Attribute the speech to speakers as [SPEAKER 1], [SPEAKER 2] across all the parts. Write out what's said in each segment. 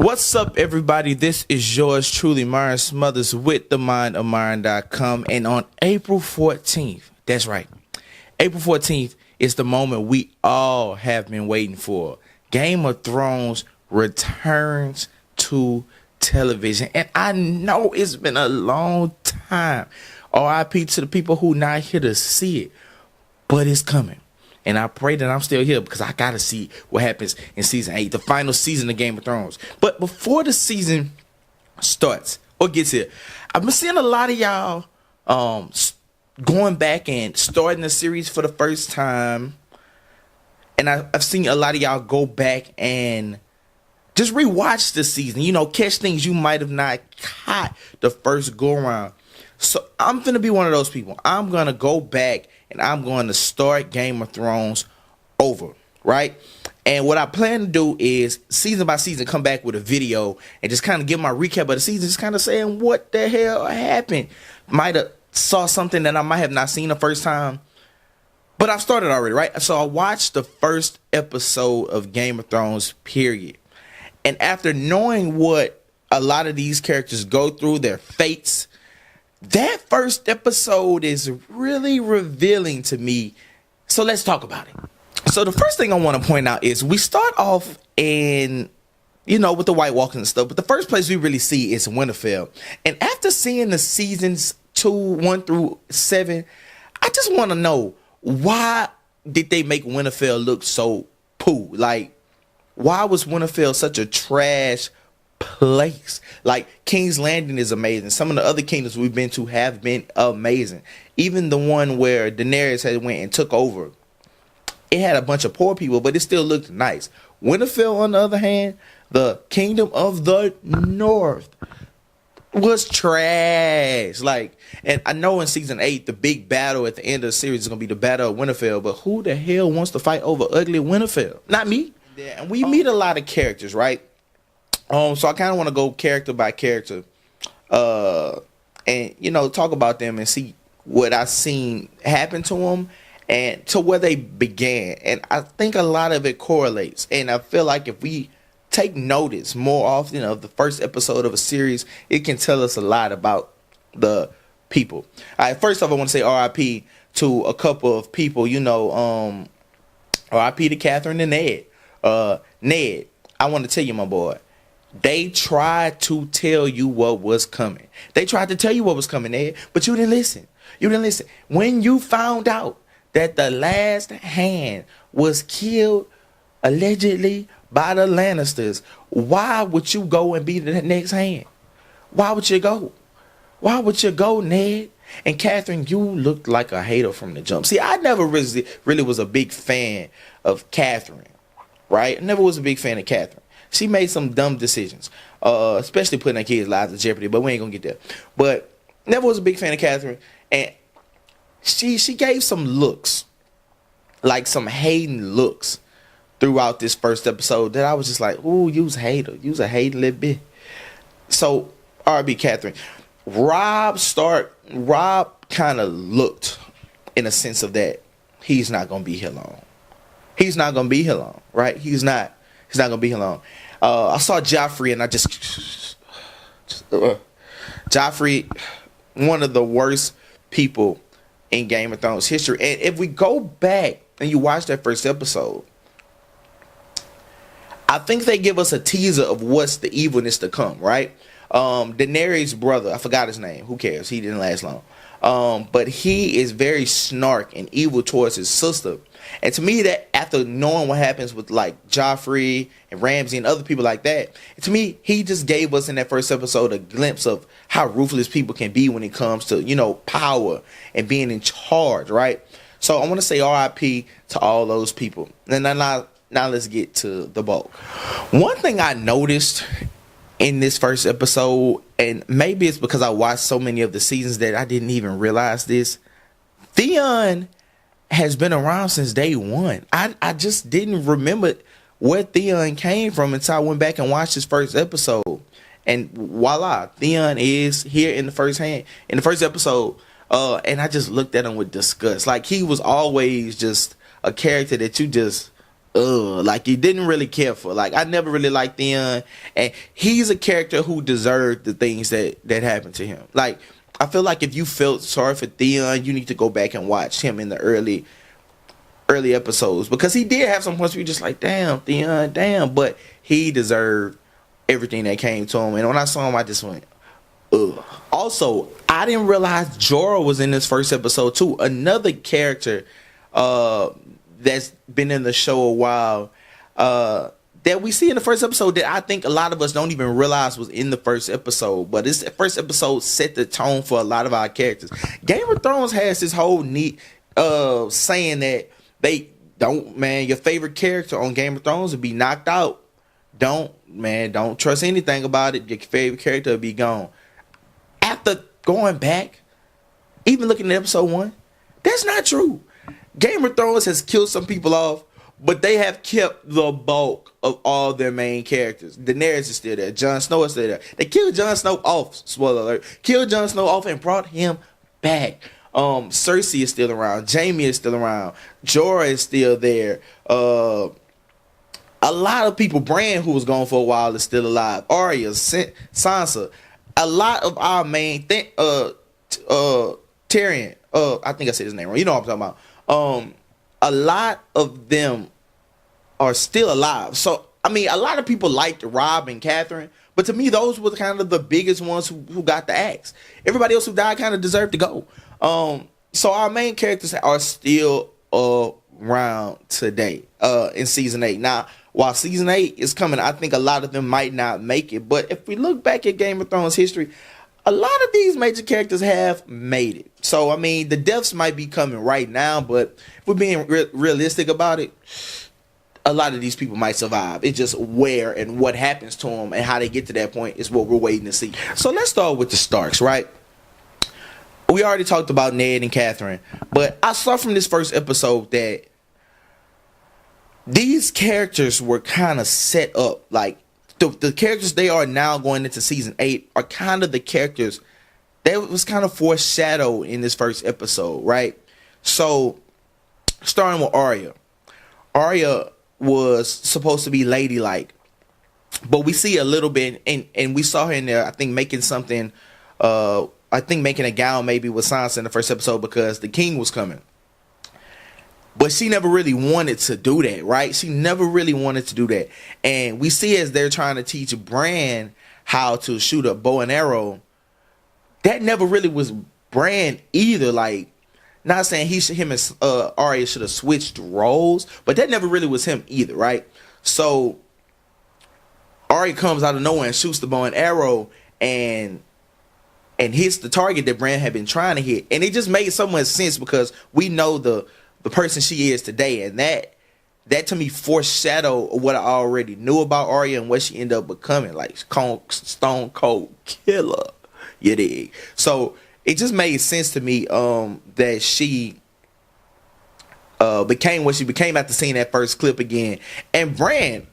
[SPEAKER 1] What's up, everybody? This is yours truly, Myron Smothers with TheMindOfMyron.com. And on April 14th, that's right, April 14th is the moment we all have been waiting for. Game of Thrones returns to television. And I know it's been a long time. RIP to the people who not here to see it, but it's coming. And I pray that I'm still here because I got to see what happens in season 8, the final season of Game of Thrones. But before the season starts or gets here, I've been seeing a lot of y'all going back and starting the series for the first time. And I've seen a lot of y'all go back and just rewatch the season. You know, catch things you might have not caught the first go around. So I'm going to be one of those people. I'm going to go back and I'm going to start Game of Thrones over, right? And what I plan to do is season by season come back with a video and just kind of give my recap of the season, just kind of saying what the hell happened. Might have saw something that I might have not seen the first time, but I've started already, right? So I watched the first episode of Game of Thrones, period. And after knowing what a lot of these characters go through, their fates, that first episode is really revealing to me. So let's talk about it. So the first thing I want to point out is we start off in, with the White Walkers and stuff. But the first place we really see is Winterfell. And after seeing the seasons 1 through 7, I just want to know, why did they make Winterfell look so poo? Like, why was Winterfell such a trash place? Like, King's Landing is amazing. Some of the other kingdoms we've been to have been amazing. Even the one where Daenerys had went and took over, it had a bunch of poor people, but it still looked nice. Winterfell, on the other hand, the Kingdom of the North, was trash. Like, and I know in season 8, the big battle at the end of the series is gonna be the Battle of Winterfell, but who the hell wants to fight over ugly Winterfell? Not me. Yeah, and we meet a lot of characters, right? So I kind of want to go character by character, and talk about them and see what I've seen happen to them and to where they began. And I think a lot of it correlates. And I feel like if we take notice more often of the first episode of a series, it can tell us a lot about the people. All right, first off, I want to say R.I.P. to a couple of people. R.I.P. to Catherine and Ned. Ned, I want to tell you, my boy, they tried to tell you what was coming. They tried to tell you what was coming, Ed, but you didn't listen. You didn't listen. When you found out that the last hand was killed, allegedly, by the Lannisters, why would you go and be the next hand? Why would you go? Why would you go, Ned? And Catherine, you looked like a hater from the jump. See, I never really was a big fan of Catherine, right? I never was a big fan of Catherine. She made some dumb decisions, especially putting her kids' lives in jeopardy, but we ain't going to get there. But never was a big fan of Catherine, and she gave some looks, like some hating looks throughout this first episode that I was just like, ooh, you's a hater. You's a hating little bit. So, R.B. Catherine. Rob kind of looked in a sense of that he's not going to be here long. He's not going to be here long, right? He's not going to be here long. I saw Joffrey and I Joffrey, one of the worst people in Game of Thrones history. And if we go back and you watch that first episode, I think they give us a teaser of what's the evilness to come, right? Daenerys' brother, I forgot his name. Who cares? He didn't last long. But he is very snark and evil towards his sister. And to me, that after knowing what happens with like Joffrey and Ramsay and other people like that, to me, he just gave us in that first episode a glimpse of how ruthless people can be when it comes to, power and being in charge, right? So I want to say RIP to all those people. And now let's get to the bulk. One thing I noticed in this first episode, and maybe it's because I watched so many of the seasons that I didn't even realize this, Theon has been around since day one. I just didn't remember where Theon came from until I went back and watched his first episode. And voila, Theon is here in the first episode. And I just looked at him with disgust. Like, he was always just a character that you just like you didn't really care for. Like I never really liked Theon, and he's a character who deserved the things that happened to him. Like I feel like if you felt sorry for Theon, you need to go back and watch him in the early episodes, because he did have some points where you're just like, damn, Theon, damn, but he deserved everything that came to him. And when I saw him, I just went, ugh. Also, I didn't realize Jorah was in this first episode too. Another character that's been in the show a while, that we see in the first episode that I think a lot of us don't even realize was in the first episode. But this first episode set the tone for a lot of our characters. Game of Thrones has this whole neat saying that they don't, man, your favorite character on Game of Thrones will be knocked out. Don't trust anything about it. Your favorite character will be gone. After going back, even looking at episode 1, that's not true. Game of Thrones has killed some people off, but they have kept the bulk of all their main characters. Daenerys is still there. Jon Snow is still there. They killed Jon Snow off. Spoiler alert. Killed Jon Snow off and brought him back. Cersei is still around. Jaime is still around. Jorah is still there. A lot of people, Bran, who was gone for a while, is still alive. Arya, Sansa. A lot of our main Tyrion. I think I said his name wrong. You know what I'm talking about. A lot of them are still alive. So, I mean, a lot of people liked Rob and Catherine, but to me, those were kind of the biggest ones who got the axe. Everybody else who died kind of deserved to go. So our main characters are still around today in season 8. Now, while season 8 is coming, I think a lot of them might not make it. But if we look back at Game of Thrones history, a lot of these major characters have made it. So, I mean, the deaths might be coming right now, but if we're being realistic about it, a lot of these people might survive. It's just where and what happens to them and how they get to that point is what we're waiting to see. So let's start with the Starks, right? We already talked about Ned and Catherine, but I saw from this first episode that these characters were kind of set up. Like, the characters they are now going into season 8 are kind of the characters that was kind of foreshadowed in this first episode, right? So, starting with Arya. Arya was supposed to be ladylike, but we see a little bit, and we saw her in there, I think, making something, making a gown maybe with Sansa in the first episode because the king was coming. But she never really wanted to do that, right? She never really wanted to do that. And we see as they're trying to teach Bran how to shoot a bow and arrow, that never really was Bran either. Like, not saying him and Arya should have switched roles, but that never really was him either, right? So Arya comes out of nowhere and shoots the bow and arrow and hits the target that Bran had been trying to hit. And it just made so much sense because we know the person she is today, and that to me foreshadowed what I already knew about Arya and what she ended up becoming, like stone cold killer. You dig? So it just made sense to me that she became what she became after seeing that first clip again. And Bran,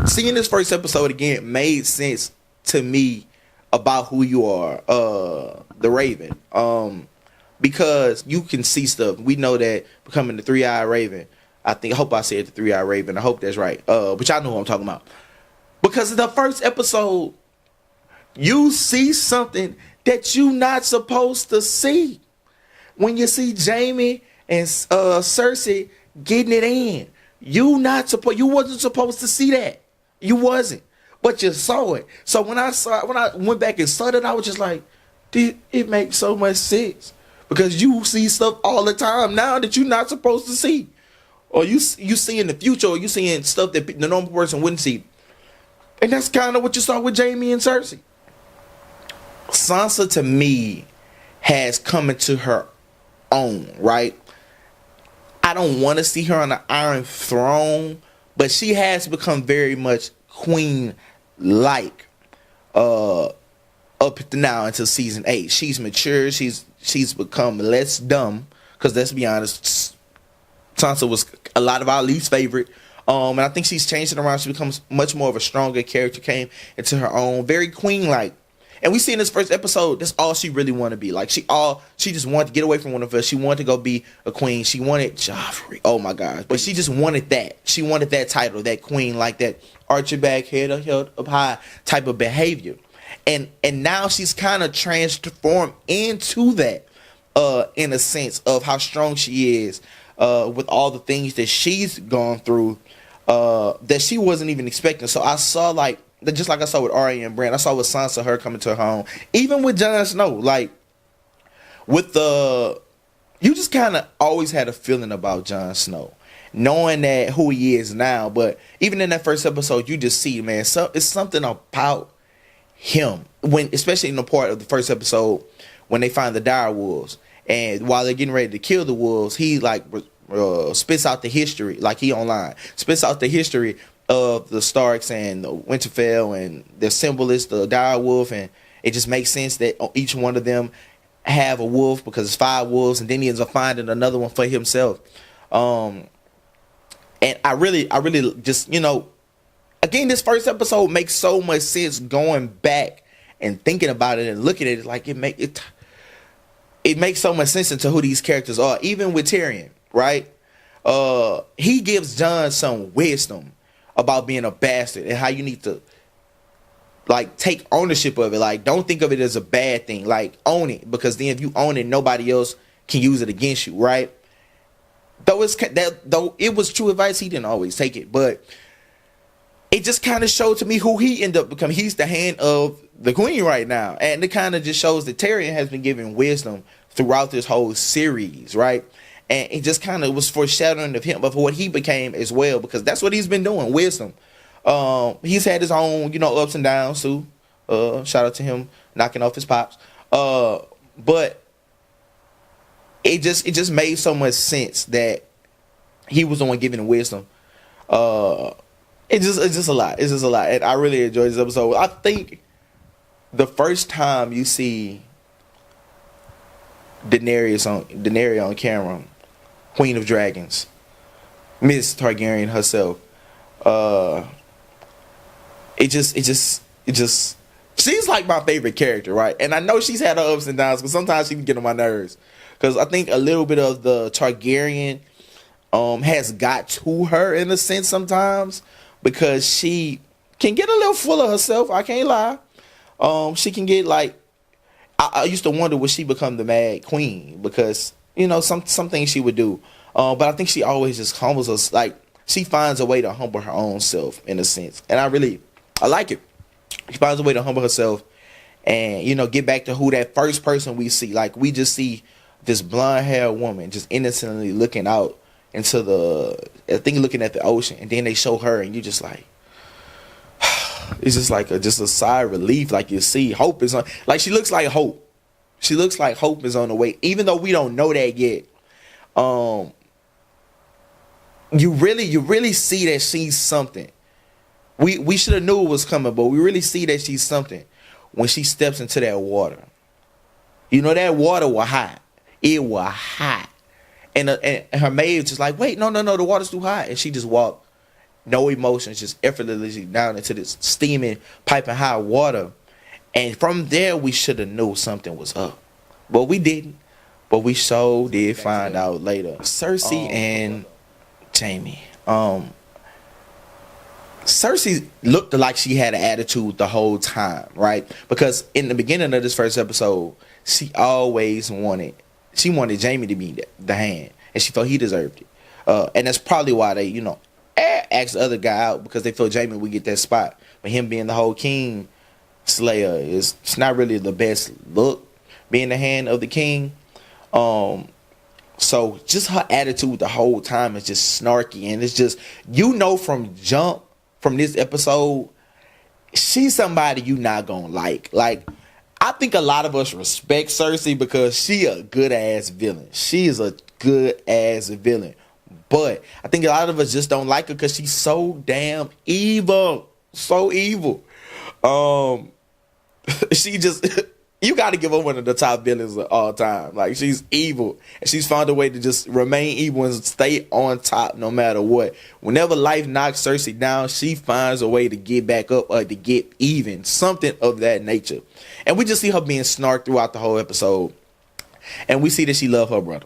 [SPEAKER 1] seeing this first episode again made sense to me about who you are, the Raven. Because you can see stuff. We know that becoming the 3-eyed Raven. I hope I said the 3-eyed Raven. I hope that's right. But y'all know who I'm talking about. Because in the first episode, you see something that you're not supposed to see. When you see Jaime and Cersei getting it in, you wasn't supposed to see that. You wasn't, but you saw it. So when I went back and saw it, I was just like, it makes so much sense. Because you see stuff all the time now that you're not supposed to see. Or you see in the future, or you seeing stuff that the normal person wouldn't see. And that's kind of what you saw with Jaime and Cersei. Sansa, to me, has come into her own, right? I don't want to see her on the Iron Throne, but she has become very much queen-like up to now until season 8. She's matured. She's become less dumb, because let's be honest, Sansa was a lot of our least favorite. And I think she's changed it around. She becomes much more of a stronger character, came into her own, very queen-like. And we see in this first episode, that's all she really wanted to be. Like she just wanted to get away from one of us. She wanted to go be a queen. She wanted Joffrey. Oh my gosh. But she just wanted that. She wanted that title, that queen, like that arch your back, head held up high type of behavior. And now she's kind of transformed into that, in a sense of how strong she is, with all the things that she's gone through, that she wasn't even expecting. So I saw like, just like I saw with Arya and Bran, I saw with Sansa, her coming to her home. Even with Jon Snow, like, with you just kind of always had a feeling about Jon Snow, knowing that who he is now. But even in that first episode, you just see, man, so it's something about him, especially in the part of the first episode when they find the dire wolves, and while they're getting ready to kill the wolves, he like spits out the history, like he online spits out the history of the Starks and the Winterfell, and their symbol is the dire wolf, and it just makes sense that each one of them have a wolf because it's 5 wolves, and then he ends up finding another one for himself. And I really just, again, this first episode makes so much sense going back and thinking about it and looking at it, like it makes so much sense into who these characters are. Even with Tyrion, right? He gives Jon some wisdom about being a bastard and how you need to like take ownership of it. Like, don't think of it as a bad thing. Like, own it, because then if you own it, nobody else can use it against you, right? Though it was true advice, he didn't always take it, but it just kind of showed to me who he ended up becoming. He's the hand of the queen right now, and it kind of just shows that Tyrion has been giving wisdom throughout this whole series, right? And it just kind of was foreshadowing of him, of what he became as well, because that's what he's been doing, wisdom. He's had his own, ups and downs too. Shout out to him knocking off his pops. But it just made so much sense that he was the one giving wisdom. It's just a lot. It's just a lot. And I really enjoyed this episode. I think the first time you see Daenerys on camera, Queen of Dragons, Miss Targaryen herself, it just she's like my favorite character, right? And I know she's had her ups and downs, because sometimes she can get on my nerves, because I think a little bit of the Targaryen has got to her in a sense sometimes, because she can get a little full of herself. I can't lie. She can get like, I used to wonder, would she become the Mad Queen? Because some things she would do, but I think she always just humbles us. Like, she finds a way to humble her own self in a sense, and I like it. She finds a way to humble herself, and get back to who that first person we see. Like, we just see this blonde haired woman just innocently looking out into looking at the ocean, and then they show her, and you just like, it's just like just a sigh of relief. Like, you see hope is on, like, she looks like hope. She looks like hope is on the way, even though we don't know that yet. You really see that she's something. We should have knew it was coming, but we really see that she's something when she steps into that water. That water was hot. It was hot. And her maid just like, wait, no, the water's too hot. And she just walked, no emotions, just effortlessly down into this steaming, piping hot water. And from there, we should have knew something was up. But we didn't. But we so did find out later. Cersei and Jaime. Cersei looked like she had an attitude the whole time, right? Because in the beginning of this first episode, she wanted Jaime to be the hand, and she felt he deserved it. And that's probably why they, asked the other guy out, because they felt Jaime would get that spot. But him being the whole king slayer, it's not really the best look, being the hand of the king. So just her attitude the whole time is just snarky, and it's just, from jump, from this episode, she's somebody you not gonna like. Like, I think a lot of us respect Cersei because she a good ass villain. She is a good ass villain. But I think a lot of us just don't like her because she's so damn evil. So evil. She just you got to give her one of the top villains of all time. Like, she's evil, and she's found a way to just remain evil and stay on top no matter what. Whenever life knocks Cersei down, she finds a way to get back up or to get even, something of that nature. And we just see her being snarked throughout the whole episode, and we see that she loves her brother.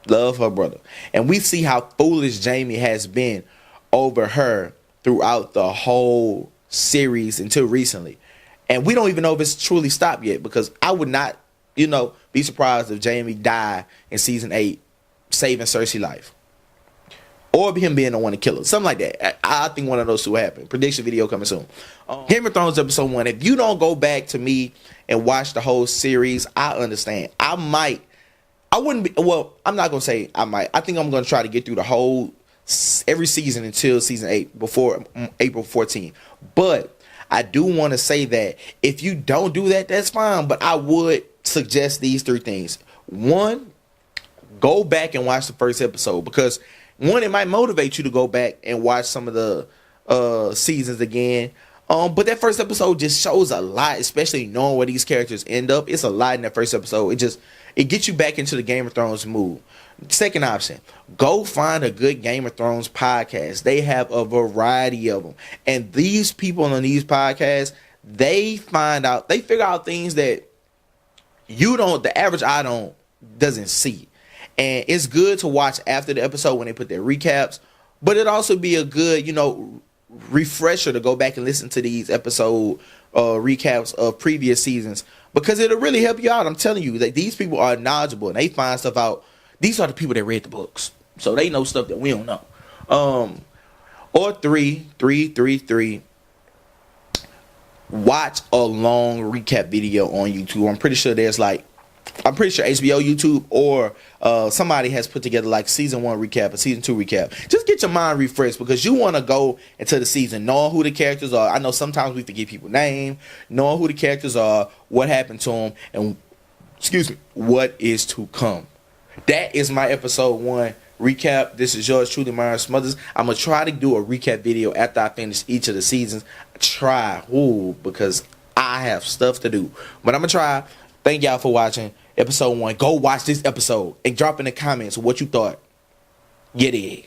[SPEAKER 1] Love her brother. And we see how foolish Jaime has been over her throughout the whole series until recently. And we don't even know if it's truly stopped yet, because I would not, be surprised if Jaime died in season 8, saving Cersei's life. Or him being the one to kill her. Something like that. I think one of those two will happen. Prediction video coming soon. Game of Thrones episode 1. If you don't go back to me and watch the whole series, I understand. I'm not going to say I might. I think I'm going to try to get through the whole, every season until season 8, before April 14th. But I do want to say that if you don't do that, that's fine. But I would suggest these 3 things. 1, go back and watch the first episode, because 1, it might motivate you to go back and watch some of the seasons again. But that first episode just shows a lot, especially knowing where these characters end up. It's a lot in that first episode. It gets you back into the Game of Thrones mood. Second option, go find a good Game of Thrones podcast. They have a variety of them. And these people on these podcasts, they figure out things that the average eye doesn't see. And it's good to watch after the episode when they put their recaps. But it'd also be a good, refresher to go back and listen to these episode recaps of previous seasons, because it'll really help you out. I'm telling you that these people are knowledgeable and they find stuff out. These are the people that read the books, so they know stuff that we don't know. Or 3, watch a long recap video on YouTube. I'm pretty sure HBO YouTube or somebody has put together like season 1 recap or season 2 recap. Just get your mind refreshed, because you want to go into the season knowing who the characters are. I know sometimes we forget people's name, knowing who the characters are, what happened to them, and what is to come. That is my episode 1 recap. This is yours truly, Myron Smothers. I'm gonna try to do a recap video after I finish each of the seasons. Because I have stuff to do, but I'm gonna try. Thank y'all for watching episode 1. Go watch this episode and drop in the comments what you thought. Get it.